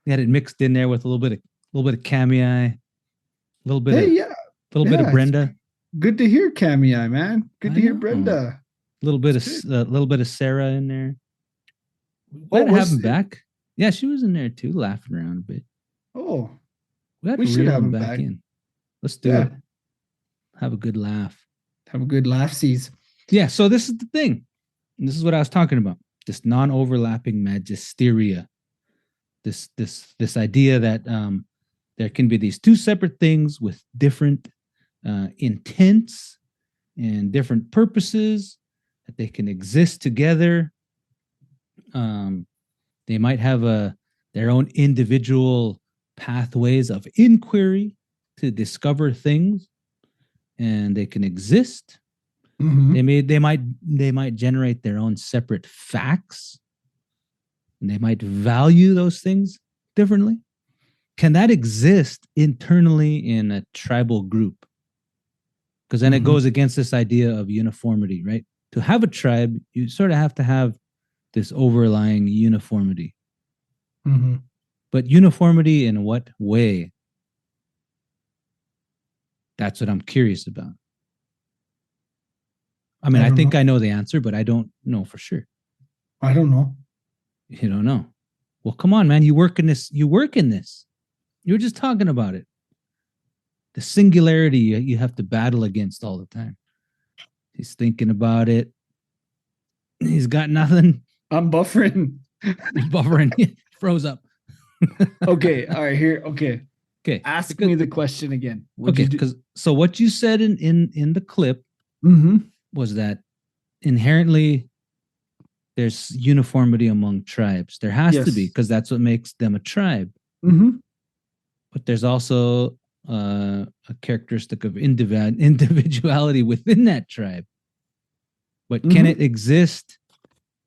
You had it mixed in there with a little bit of Cammy, a little bit of Brenda. Good to hear Cammy, man. Good to hear Brenda. A little bit of Sarah in there. Glad to have him back. Yeah, she was in there too, laughing around a bit. Oh, we should have him back in. Let's do it. Have a good laugh. Have a good laugh-sies. Yeah, so this is the thing. And this is what I was talking about. This non-overlapping magisteria. This idea that there can be these two separate things with different intents and different purposes, that they can exist together. They might have their own individual pathways of inquiry to discover things, and they can exist. Mm-hmm. They might generate their own separate facts, and they might value those things differently. Can that exist internally in a tribal group? Because then it goes against this idea of uniformity, right? To have a tribe, you sort of have to have this overlying uniformity. Mm-hmm. But uniformity in what way? That's what I'm curious about. I mean, I think I know the answer, but I don't know for sure. I don't know. You don't know. Well, come on, man. You work in this. You were just talking about it. The singularity you have to battle against all the time. He's thinking about it. He's got nothing. I'm buffering. He's buffering. He froze up. Okay. All right. Here. Okay. Okay. Ask me the question again. Okay. Because so what you said in the clip was that inherently there's uniformity among tribes. There has to be, because that's what makes them a tribe. But there's also a characteristic of individuality within that tribe. But can it exist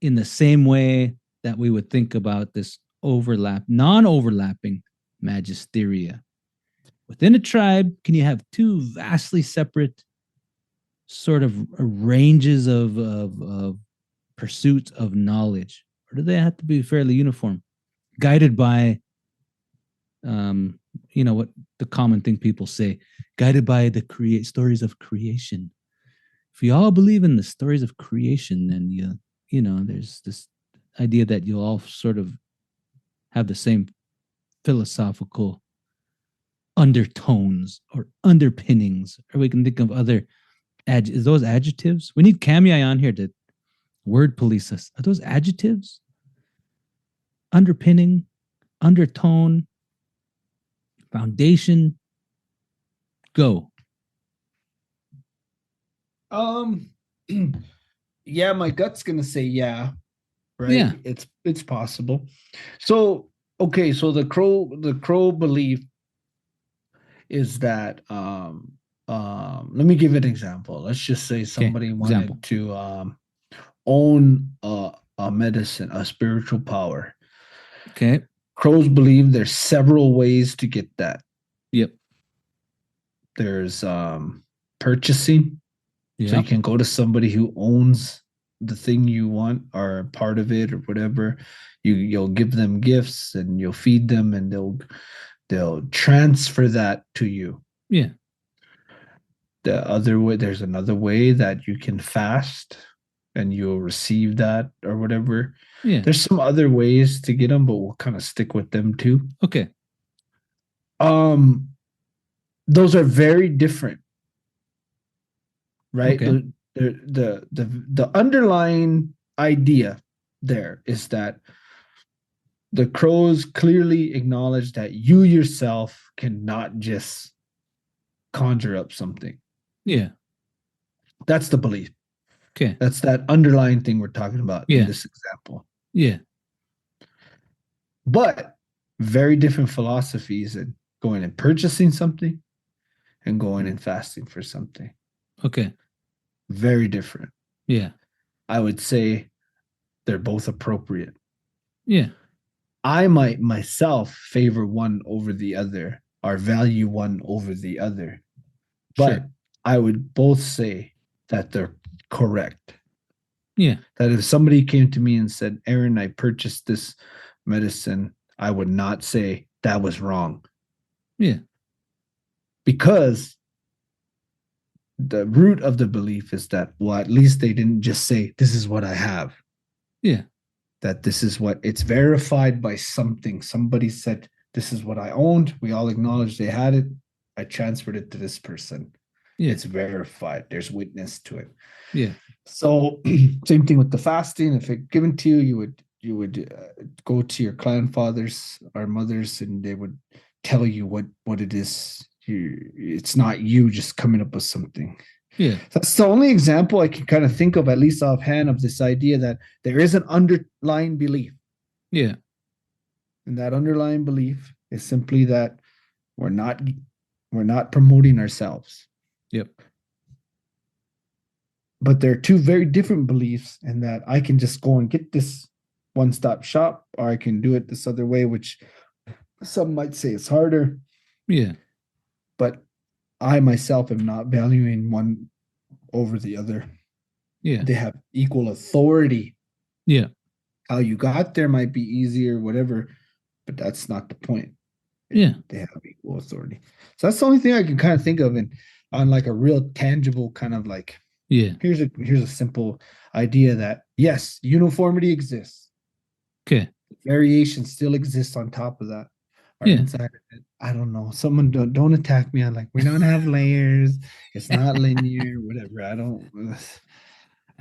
in the same way that we would think about this non-overlapping magisteria? Within a tribe, can you have two vastly separate sort of ranges of pursuits of knowledge? Or do they have to be fairly uniform, guided by what the common thing people say, guided by the stories of creation? If you all believe in the stories of creation, then there's this idea that you'll all sort of have the same philosophical undertones or underpinnings, or we can think of other those adjectives. We need Cammy on here to word police us. Are those adjectives? underpinning, undertone, foundation? Go. Yeah, my gut's gonna say yeah, right? Yeah. It's possible. So okay, so the crow belief is that let me give an example. Let's just say somebody wanted example. to own a medicine, a spiritual power. Okay. Crows believe there's several ways to get that. Yep. There's purchasing. So you Yep. can go to somebody who owns the thing you want or part of it or whatever. You'll give them gifts and you'll feed them and they'll transfer that to you. Yeah. The other way, there's another way that you can fast and you'll receive that or whatever. Yeah. There's some other ways to get them, but we'll kind of stick with them too. Okay. Those are very different, right? Okay. The underlying idea there is that the crows clearly acknowledge that you yourself cannot just conjure up something. Yeah. That's the belief. Okay. That's that underlying thing we're talking about Yeah. in this example. Yeah. But very different philosophies in going and purchasing something and going and fasting for something. Okay. Very different. Yeah. I would say they're both appropriate. Yeah. I might myself favor one over the other or value one over the other. But Sure. I would both say that they're correct. Yeah. That if somebody came to me and said, Aaron, I purchased this medicine, I would not say that was wrong. Yeah. Because the root of the belief is that, well, at least they didn't just say, this is what I have. Yeah. That this is what it's verified by something. Somebody said, this is what I owned. We all acknowledged they had it. I transferred it to this person. Yeah. It's verified. There's witness to it. Yeah. So same thing with the fasting. If it given to you, you would go to your clan fathers or mothers, and they would tell you what it is. It's not you just coming up with something. Yeah. That's the only example I can kind of think of, at least offhand, of this idea that there is an underlying belief. Yeah. And that underlying belief is simply that we're not promoting ourselves. Yep. But there are two very different beliefs, in that I can just go and get this one-stop shop, or I can do it this other way, which some might say is harder. Yeah. But I myself am not valuing one over the other. Yeah. They have equal authority. Yeah. How you got there might be easier, whatever, but that's not the point. Yeah. They have equal authority. So that's the only thing I can kind of think of on like a real tangible kind of like, Yeah. here's a simple idea that yes, uniformity exists. Okay. Variation still exists on top of that. Or Yeah. inside of it. I don't know. Someone don't attack me on like, we don't have layers. It's not linear, whatever. I don't.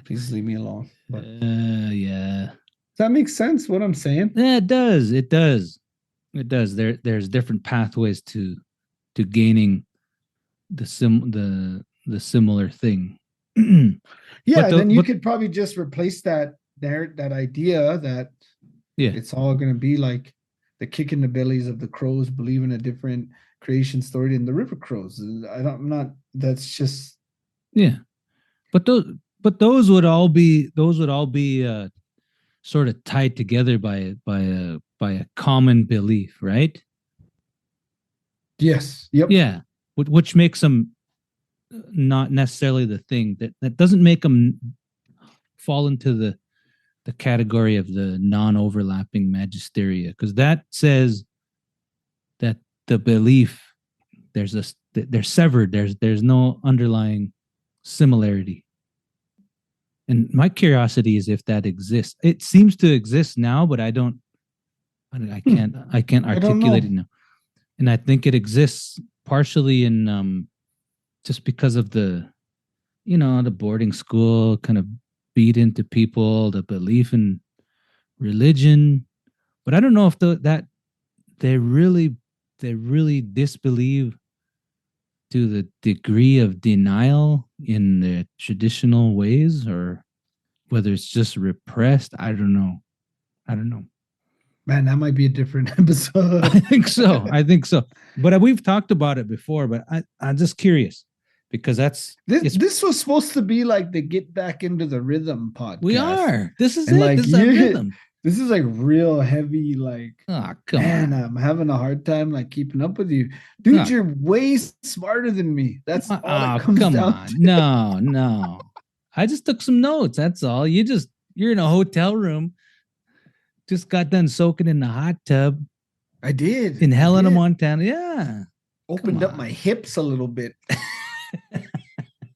Please leave me alone. But Yeah. does that make sense? What I'm saying? Yeah, it does. It does. It does. There's different pathways to gaining the similar thing. Yeah, and then you could probably just replace that idea that it's all going to be like the kick in the bellies of the crows believing a different creation story than the river crows. That's just but those would all be sort of tied together by a common belief, right? Yes. Yep. Yeah. Which makes them not necessarily the thing that doesn't make them fall into the category of the non-overlapping magisteria, because that says that the belief they're severed. There's no underlying similarity. And my curiosity is if that exists. It seems to exist now, but I can't articulate it now. And I think it exists partially in just because of the boarding school kind of beat into people, the belief in religion, But I don't know if that they really disbelieve to the degree of denial in the traditional ways, or whether it's just repressed. I don't know. Man, that might be a different episode. I think so. But we've talked about it before, but I'm just curious because this was supposed to be like the Get Back into the Rhythm podcast. We are. This is And it. like, This is our rhythm. This is like real heavy, like, Oh, come man, on. I'm having a hard time like keeping up with you. Dude, Oh. you're way smarter than me. That's all Oh, it comes come down on. to. No. I just took some notes. That's all. You're in a hotel room. Just got done soaking in the hot tub I did. in I Helena, did. Montana. Yeah. Opened Come up my on. hips a little bit.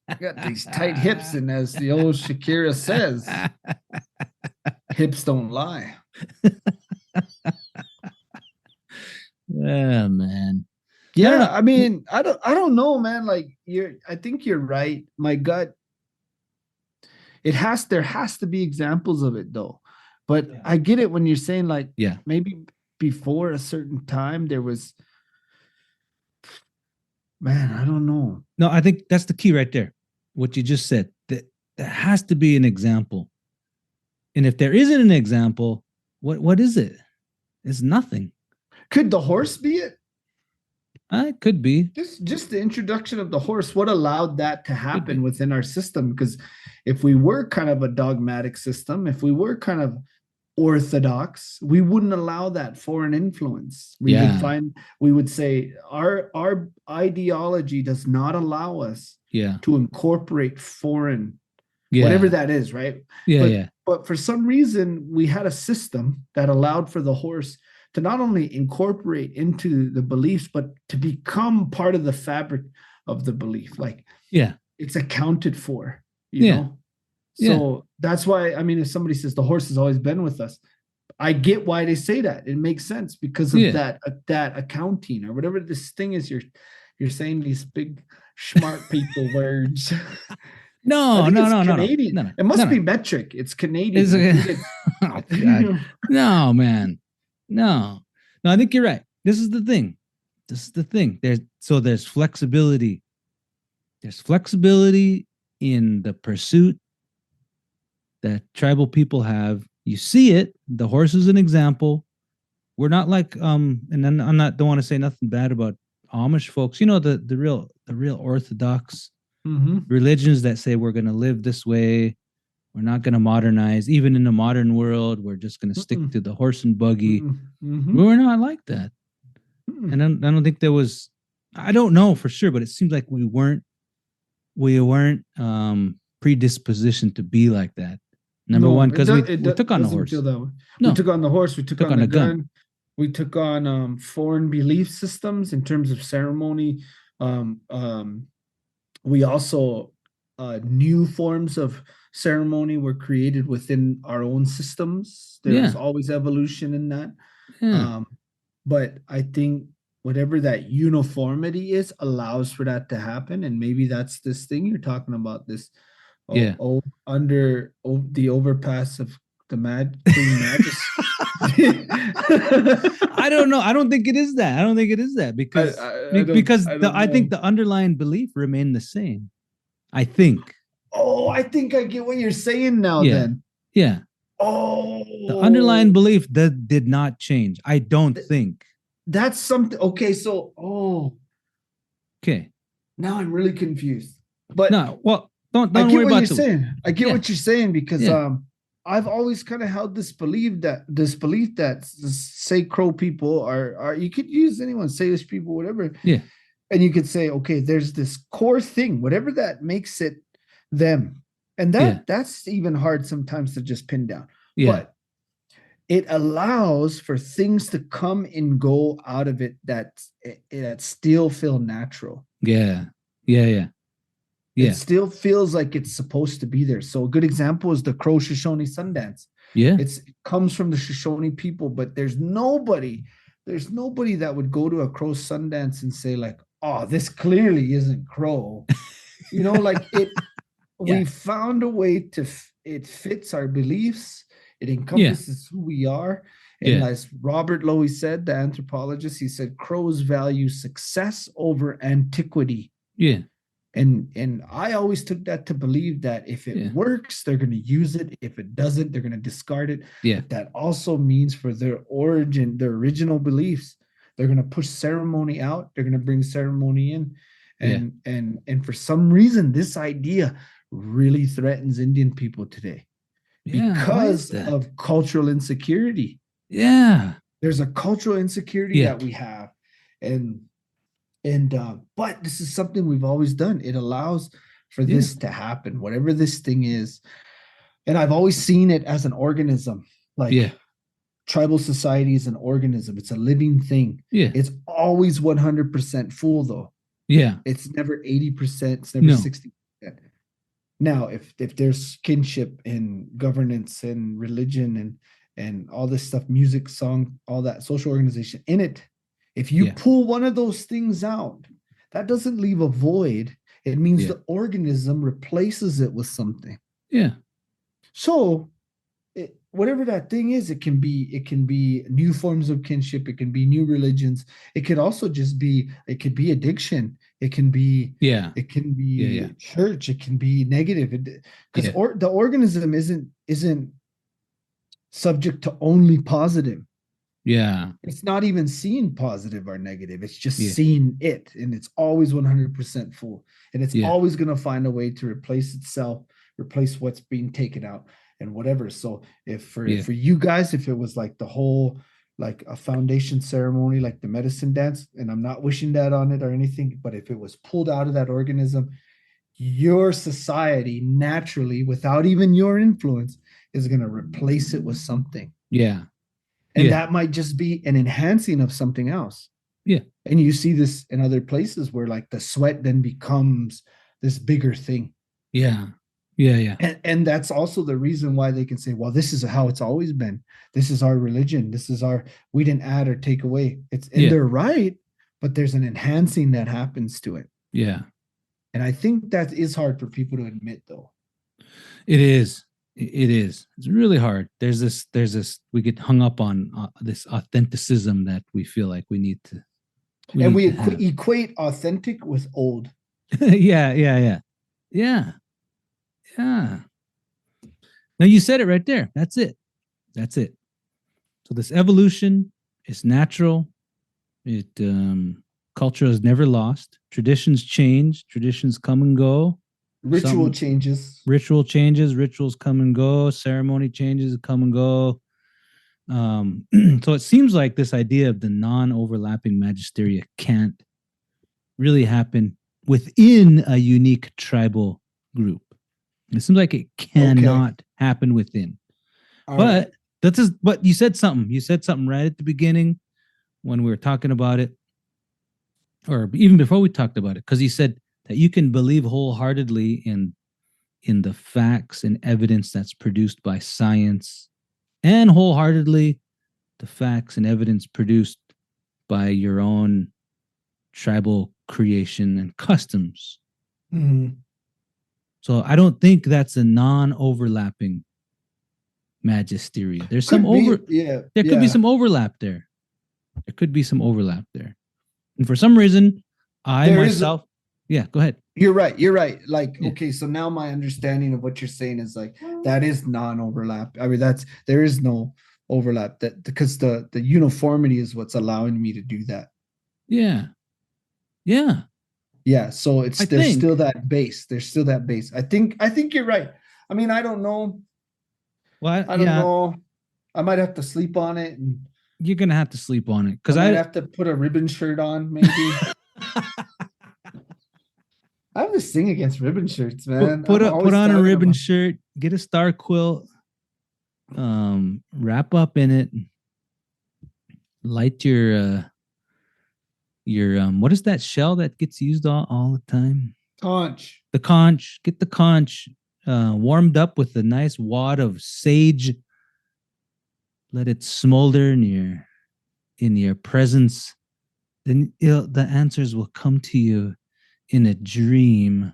I got these tight hips, and as the old Shakira says, hips don't lie. Oh, man. Yeah, I mean, I don't know, man. Like, I think you're right. My gut. There has to be examples of it though. But Yeah. I get it when you're saying like, Yeah. maybe before a certain time there was, man, I don't know. No, I think that's the key right there. What you just said. That there has to be an example. And if there isn't an example, what is it? It's nothing. Could the horse be it? It could be. Just the introduction of the horse, what allowed that to be. happen within our system? Because if we were kind of a dogmatic system, if we were kind of orthodox, we wouldn't allow that foreign influence. We would say our ideology does not allow us to incorporate foreign, whatever that is, right? But for some reason, we had a system that allowed for the horse to not only incorporate into the beliefs, but to become part of the fabric of the belief. Like, it's accounted for, you know? So that's why, I mean, if somebody says the horse has always been with us, I get why they say that. It makes sense because of that accounting or whatever this thing is. You're saying these big smart people words. No. Canadian. It must be metric. It's Canadian. Oh, God. No, man. No, I think you're right. This is the thing. There's flexibility. There's flexibility in the pursuit that tribal people have. You see it. The horse is an example. We're not like and then don't want to say nothing bad about Amish folks. You know, the real orthodox religions that say we're going to live this way. We're not going to modernize. Even in the modern world, we're just going to stick to the horse and buggy. We're not like that. And I don't think there was, I don't know for sure, but it seems like we weren't predispositioned to be like that. Number one, because we took on the horse. We took on the horse. We took on the gun. We took on foreign belief systems in terms of ceremony. We also new forms of ceremony were created within our own systems. There's always evolution in that. But I think whatever that uniformity is allows for that to happen. And maybe that's this thing you're talking about, this under the overpass of the Queen Majesty. I don't know. I don't think it is that. Because I think the underlying belief remained the same. I think. Oh, I think I get what you're saying now then. Yeah. Oh. The underlying belief that did not change. I don't think. That's something. Okay, so okay. Now I'm really confused. But no, well, don't worry about what you're saying. I get what you're saying because I've always kind of held this belief that say Crow people are you could use anyone, Salish people, whatever. Yeah. And you could say, okay, there's this core thing, whatever that makes it them. And that's even hard sometimes to just pin down. Yeah. But it allows for things to come and go out of it that still feel natural. Yeah. It still feels like it's supposed to be there. So a good example is the Crow Shoshone Sundance. Yeah. It comes from the Shoshone people, but there's nobody that would go to a Crow Sundance and say like, oh, this clearly isn't Crow. Like it, we found a way it fits our beliefs. It encompasses who we are. And Yeah. as Robert Lowy said, the anthropologist, he said crows value success over antiquity. Yeah. And I always took that to believe that if it works, they're going to use it. If it doesn't, they're going to discard it. Yeah. But that also means for their origin, their original beliefs, they're going to push ceremony out. They're going to bring ceremony in. And for some reason, this idea really threatens Indian people today because of cultural insecurity. Yeah. There's a cultural insecurity that we have. But this is something we've always done. It allows for this to happen, whatever this thing is. And I've always seen it as an organism. Like tribal society is an organism. It's a living thing. Yeah. It's always 100% full though. Yeah. It's never 80%. It's never 60%. Now, if there's kinship and governance and religion and all this stuff, music, song, all that social organization in it, if you pull one of those things out, that doesn't leave a void. It means the organism replaces it with something. Yeah. So whatever that thing is, it can be new forms of kinship. It can be new religions. It could also just be, it could be addiction. It can be, it can be church. It can be negative. Because the organism isn't subject to only positive. Yeah. It's not even seeing positive or negative. It's just seeing it. And it's always 100% full. And it's always going to find a way to replace itself, replace what's being taken out and whatever. So if for you guys, if it was like the whole, like a foundation ceremony, like the medicine dance, and I'm not wishing that on it or anything, but if it was pulled out of that organism, your society naturally, without even your influence, is going to replace it with something. Yeah. And that might just be an enhancing of something else. Yeah. And you see this in other places where like the sweat then becomes this bigger thing. Yeah. Yeah. Yeah. And that's also the reason why they can say, well, this is how it's always been. This is our religion. This is we didn't add or take away. And they're right, but there's an enhancing that happens to it. Yeah. And I think that is hard for people to admit though. It is. It is. It's really hard. There's this, we get hung up on this authenticism that we feel like we need to. We equate authentic with old. Yeah. Now you said it right there. That's it. So this evolution is natural. Culture is never lost. Traditions change. Traditions come and go. Rituals come and go. Ceremony changes, come and go. So it seems like this idea of the non-overlapping magisteria can't really happen within a unique tribal group. It seems like it cannot happen within. But you said something. You said something right at the beginning when we were talking about it, or even before we talked about it, because you said that you can believe wholeheartedly in the facts and evidence that's produced by science, and wholeheartedly the facts and evidence produced by your own tribal creation and customs. Mm-hmm. So I don't think that's a non-overlapping magisteria. There's there could be some overlap there. There could be some overlap there. And for some reason, go ahead. You're right. Like, okay, so now my understanding of what you're saying is like, that is non-overlap. I mean, there is no overlap, that because the uniformity is what's allowing me to do that. Yeah. So there's still that base. I think you're right. I mean, I don't know. Well, I don't know. I might have to sleep on it. And you're gonna have to sleep on it because I have to put a ribbon shirt on, maybe. I have this thing against ribbon shirts, man. Put on a ribbon shirt, get a star quilt, wrap up in it, light your what is that shell that gets used all the time? Conch. The conch. Get the conch warmed up with a nice wad of sage. Let it smolder in your presence. Then the answers will come to you in a dream.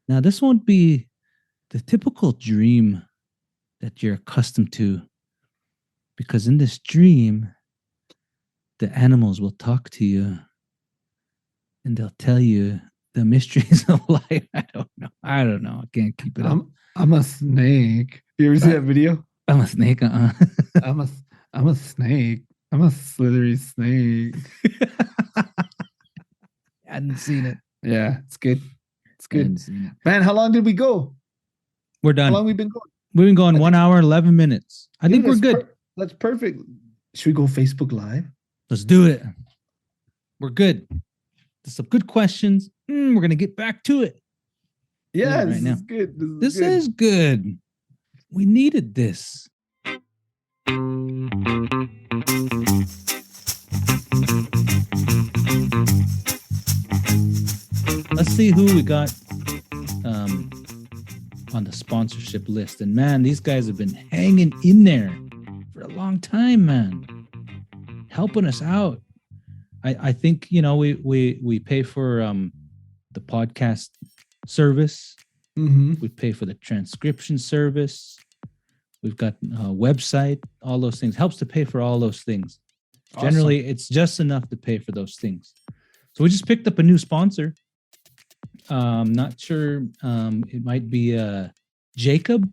Now, this won't be the typical dream that you're accustomed to. Because in this dream, the animals will talk to you and they'll tell you the mysteries of life. I don't know. I can't keep it up. I'm a snake. You ever see that video? I'm a snake. I'm a snake. I'm a slithery snake. I hadn't seen it. Yeah, it's good. It's I hadn't good. seen it. Man, how long did we go? We're done. How long we been going? We've been going 1 hour, 11 minutes. I think we're that's good. That's perfect. Should we go Facebook Live? Let's do it. We're good. There's some good questions. We're going to get back to it. Yeah, Right this now. is good. This is good. We needed this. Let's see who we got on the sponsorship list. And man, these guys have been hanging in there for a long time, man. Helping us out. I think, we pay for the podcast service. Mm-hmm. We pay for the transcription service. We've got a website, all those things. Helps to pay for all those things. Awesome. Generally, it's just enough to pay for those things. So we just picked up a new sponsor. Not sure. It might be Jacob.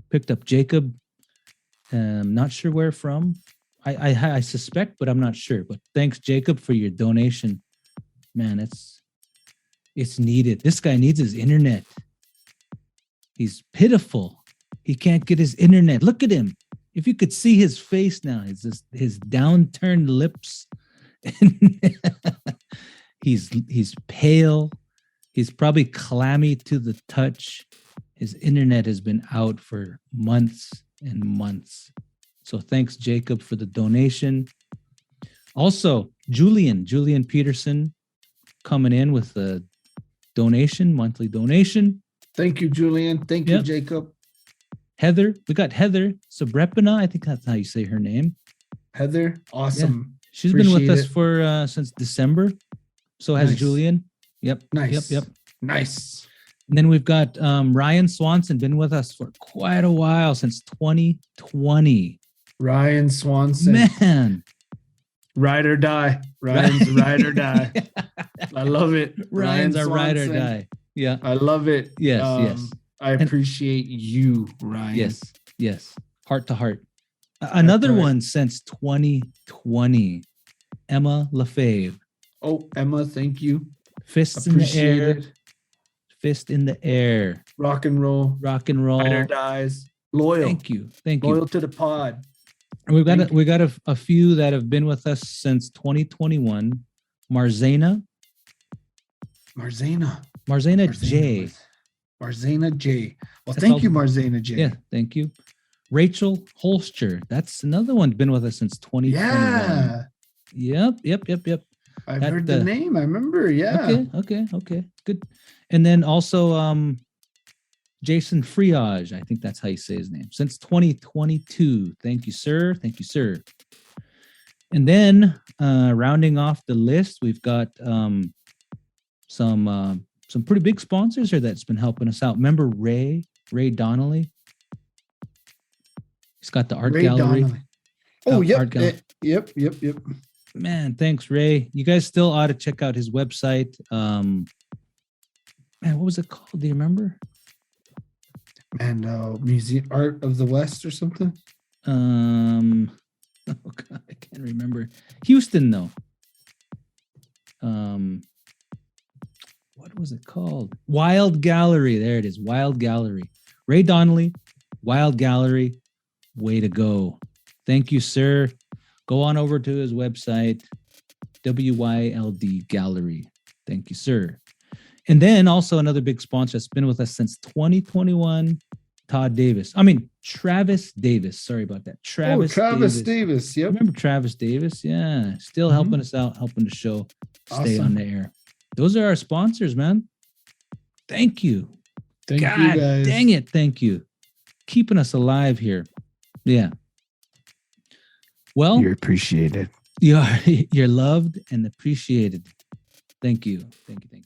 Picked up Jacob. Not sure where from. I suspect, but I'm not sure. But thanks, Jacob, for your donation. Man, it's needed. This guy needs his internet. He's pitiful. He can't get his internet. Look at him. If you could see his face now, his downturned lips. He's pale. He's probably clammy to the touch. His internet has been out for months and months. So thanks, Jacob, for the donation. Also, Julian Peterson coming in with a monthly donation. Thank you, Julian. Thank you, Jacob. Heather, we got Heather Sabrepina. I think that's how you say her name. Heather, awesome. Yeah. She's been with us for since December. So has Nice. Julian. Yep. Nice. Yep. Nice. And then we've got Ryan Swanson, been with us for quite a while, since 2020. Ryan Swanson. Man. Ride or die. Ryan's ride or die. I love it. Ryan's our ride or Swanson. die. Yeah. I love it. Yes. I appreciate you, Ryan. Yes. Heart to heart. Another right. one since 2020. Emma LaFave. Oh, Emma, thank you. Fists in the Appreciate air. it. Fist in the air. Rock and roll. Rock and roll. Ride or dies. Loyal. Thank you. Loyal to the pod. And we got a few that have been with us since 2021. Marzena J. Marzena J. Well, That's thank all- you, Marzena J. Yeah, thank you. Rachel Holster. That's another one been with us since 2021. Yeah. Yep. I've heard the name. I remember. Yeah. Okay. Good. And then also Jason Friage. I think that's how you say his name. Since 2022. Thank you, sir. And then rounding off the list, we've got some pretty big sponsors here that's been helping us out. Remember Ray Donnelly? He's got the art Ray gallery. Donnelly. Oh, yep. Art gallery. Yep. Man, thanks, Ray. You guys still ought to check out his website. Man, what was it called? Do you remember? And Museum Art of the West or something. Oh God, I can't remember. Houston, though. What was it called? Wild Gallery. There it is. Wild Gallery. Ray Donnelly, Wild Gallery. Way to go. Thank you, sir. Go on over to his website, WYLD Gallery. Thank you, sir. And then also another big sponsor that's been with us since 2021, Travis Davis. Sorry about that. Travis Davis. Yep. Remember Travis Davis? Yeah. Still helping us out, helping the show stay on the air. Those are our sponsors, man. Thank you. Thank God you, guys. dang it. Thank you. Keeping us alive here. Yeah. Well, You're appreciated. you're loved and appreciated. Thank you. Thank you.